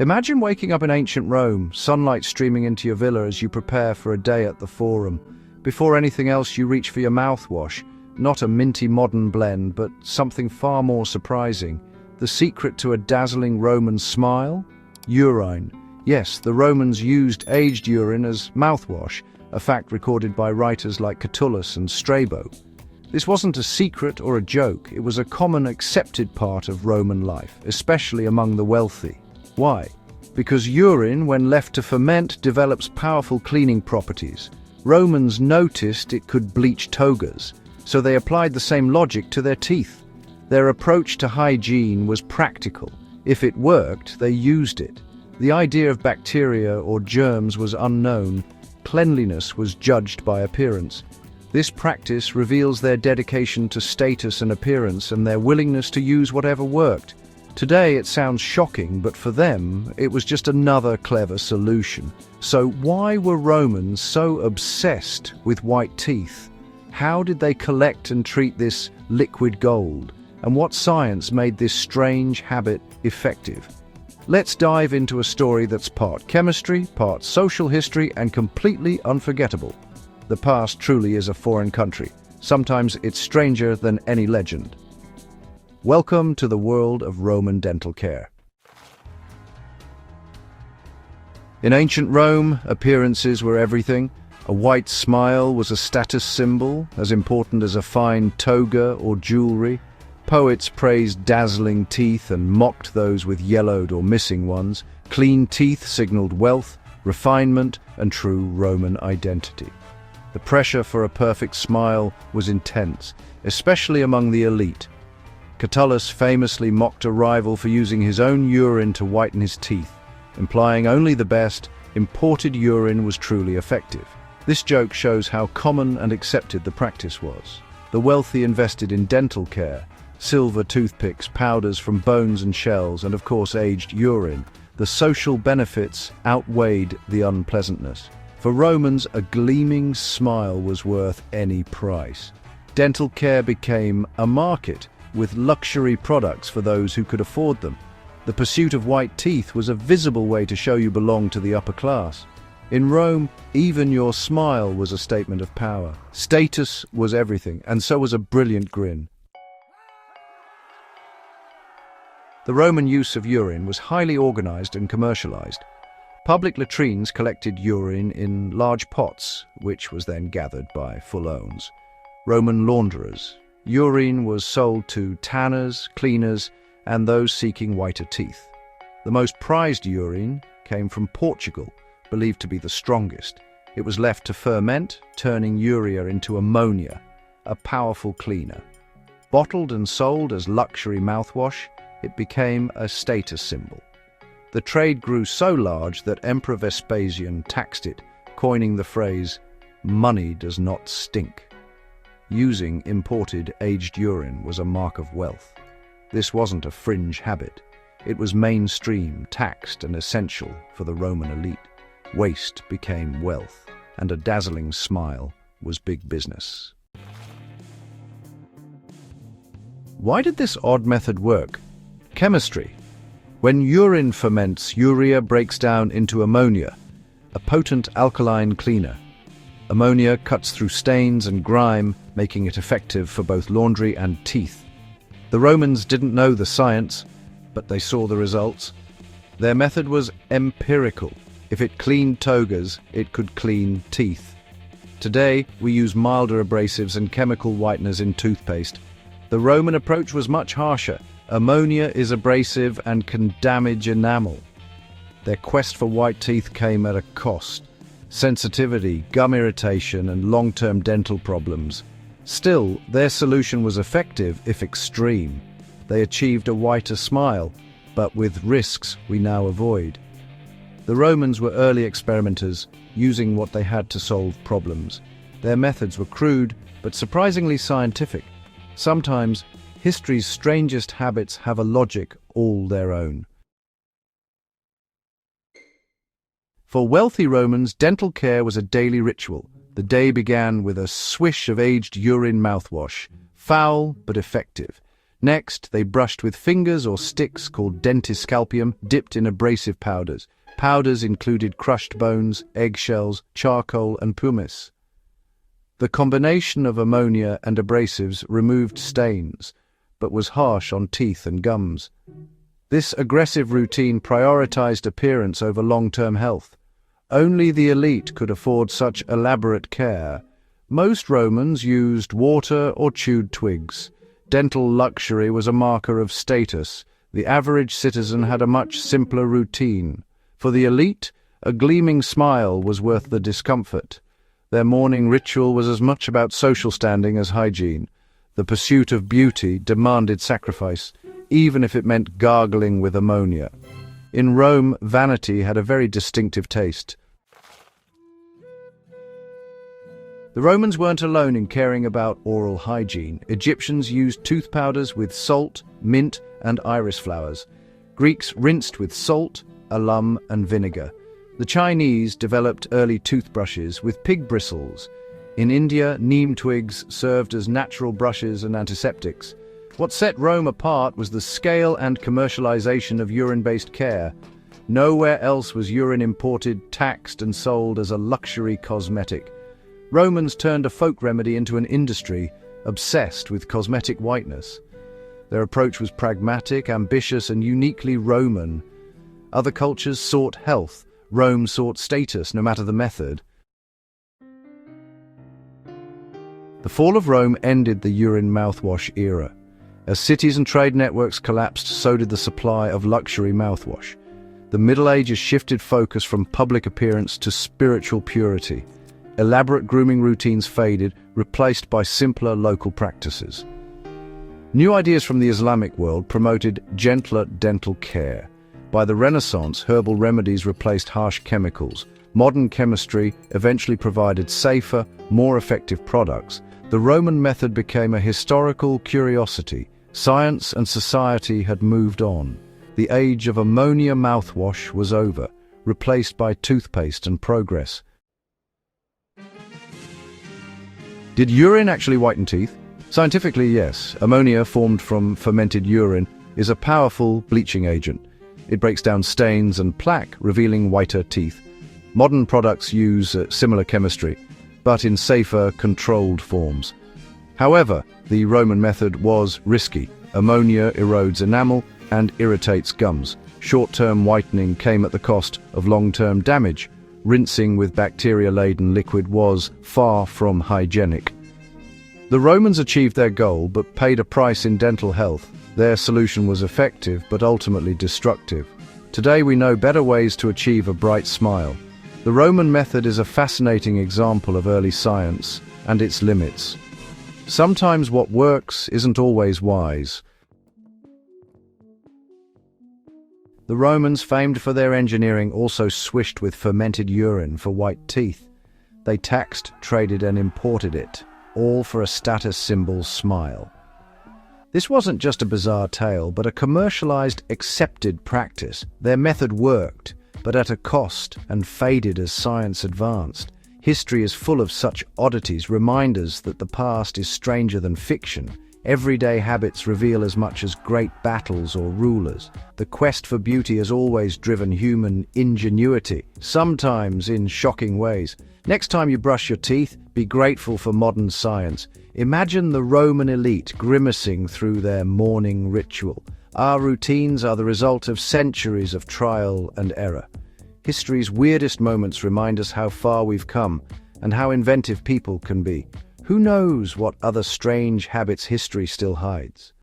Imagine waking up in ancient Rome, sunlight streaming into your villa as you prepare for a day at the Forum. Before anything else, you reach for your mouthwash. Not a minty modern blend, but something far more surprising. The secret to a dazzling Roman smile? Urine. Yes, the Romans used aged urine as mouthwash, a fact recorded by writers like Catullus and Strabo. This wasn't a secret or a joke, it was a common accepted part of Roman life, especially among the wealthy. Why? Because urine, when left to ferment, develops powerful cleaning properties. Romans noticed it could bleach togas, so they applied the same logic to their teeth. Their approach to hygiene was practical. If it worked, they used it. The idea of bacteria or germs was unknown. Cleanliness was judged by appearance. This practice reveals their dedication to status and appearance and their willingness to use whatever worked. Today it sounds shocking, but for them it was just another clever solution. So why were Romans so obsessed with white teeth? How did they collect and treat this liquid gold? And what science made this strange habit effective? Let's dive into a story that's part chemistry, part social history, and completely unforgettable. The past truly is a foreign country. Sometimes it's stranger than any legend. Welcome to the world of Roman dental care. In ancient Rome, appearances were everything. A white smile was a status symbol, as important as a fine toga or jewelry. Poets praised dazzling teeth and mocked those with yellowed or missing ones. Clean teeth signaled wealth, refinement, and true Roman identity. The pressure for a perfect smile was intense, especially among the elite. Catullus famously mocked a rival for using his own urine to whiten his teeth, implying only the best, imported urine was truly effective. This joke shows how common and accepted the practice was. The wealthy invested in dental care, silver toothpicks, powders from bones and shells, and of course aged urine. The social benefits outweighed the unpleasantness. For Romans, a gleaming smile was worth any price. Dental care became a market, with luxury products for those who could afford them. The pursuit of white teeth was a visible way to show you belonged to the upper class. In Rome, even your smile was a statement of power. Status was everything, and so was a brilliant grin. The Roman use of urine was highly organized and commercialized. Public latrines collected urine in large pots, which was then gathered by full-owns. Roman launderers. Urine was sold to tanners, cleaners, and those seeking whiter teeth. The most prized urine came from Portugal, believed to be the strongest. It was left to ferment, turning urea into ammonia, a powerful cleaner. Bottled and sold as luxury mouthwash, it became a status symbol. The trade grew so large that Emperor Vespasian taxed it, coining the phrase, "Money does not stink." Using imported aged urine was a mark of wealth. This wasn't a fringe habit. It was mainstream, taxed, and essential for the Roman elite. Waste became wealth, and a dazzling smile was big business. Why did this odd method work? Chemistry. When urine ferments, urea breaks down into ammonia, a potent alkaline cleaner. Ammonia cuts through stains and grime, making it effective for both laundry and teeth. The Romans didn't know the science, but they saw the results. Their method was empirical. If it cleaned togas, it could clean teeth. Today, we use milder abrasives and chemical whiteners in toothpaste. The Roman approach was much harsher. Ammonia is abrasive and can damage enamel. Their quest for white teeth came at a cost. Sensitivity, gum irritation, and long-term dental problems. Still, their solution was effective, if extreme. They achieved a whiter smile, but with risks we now avoid. The Romans were early experimenters, using what they had to solve problems. Their methods were crude, but surprisingly scientific. Sometimes, history's strangest habits have a logic all their own. For wealthy Romans, dental care was a daily ritual. The day began with a swish of aged urine mouthwash, foul but effective. Next, they brushed with fingers or sticks called dentiscalpium, dipped in abrasive powders. Powders included crushed bones, eggshells, charcoal, and pumice. The combination of ammonia and abrasives removed stains, but was harsh on teeth and gums. This aggressive routine prioritized appearance over long-term health. Only the elite could afford such elaborate care. Most Romans used water or chewed twigs. Dental luxury was a marker of status. The average citizen had a much simpler routine. For the elite, a gleaming smile was worth the discomfort. Their morning ritual was as much about social standing as hygiene. The pursuit of beauty demanded sacrifice, even if it meant gargling with ammonia. In Rome, vanity had a very distinctive taste. The Romans weren't alone in caring about oral hygiene. Egyptians used tooth powders with salt, mint, and iris flowers. Greeks rinsed with salt, alum, and vinegar. The Chinese developed early toothbrushes with pig bristles. In India, neem twigs served as natural brushes and antiseptics. What set Rome apart was the scale and commercialization of urine-based care. Nowhere else was urine imported, taxed, and sold as a luxury cosmetic. Romans turned a folk remedy into an industry, obsessed with cosmetic whiteness. Their approach was pragmatic, ambitious, and uniquely Roman. Other cultures sought health. Rome sought status, no matter the method. The fall of Rome ended the urine mouthwash era. As cities and trade networks collapsed, so did the supply of luxury mouthwash. The Middle Ages shifted focus from public appearance to spiritual purity. Elaborate grooming routines faded, replaced by simpler local practices. New ideas from the Islamic world promoted gentler dental care. By the Renaissance, herbal remedies replaced harsh chemicals. Modern chemistry eventually provided safer, more effective products. The Roman method became a historical curiosity. Science and society had moved on. The age of ammonia mouthwash was over, replaced by toothpaste and progress. Did urine actually whiten teeth? Scientifically, yes. Ammonia, formed from fermented urine, is a powerful bleaching agent. It breaks down stains and plaque, revealing whiter teeth. Modern products use similar chemistry, but in safer, controlled forms. However, the Roman method was risky. Ammonia erodes enamel and irritates gums. Short-term whitening came at the cost of long-term damage. Rinsing with bacteria-laden liquid was far from hygienic. The Romans achieved their goal, but paid a price in dental health. Their solution was effective, but ultimately destructive. Today we know better ways to achieve a bright smile. The Roman method is a fascinating example of early science and its limits. Sometimes what works isn't always wise. The Romans, famed for their engineering, also swished with fermented urine for white teeth. They taxed, traded, and imported it, all for a status symbol smile. This wasn't just a bizarre tale, but a commercialized, accepted practice. Their method worked, but at a cost, and faded as science advanced. History is full of such oddities, reminders that the past is stranger than fiction. Everyday habits reveal as much as great battles or rulers. The quest for beauty has always driven human ingenuity, sometimes in shocking ways. Next time you brush your teeth, be grateful for modern science. Imagine the Roman elite grimacing through their morning ritual. Our routines are the result of centuries of trial and error. History's weirdest moments remind us how far we've come and how inventive people can be. Who knows what other strange habits history still hides?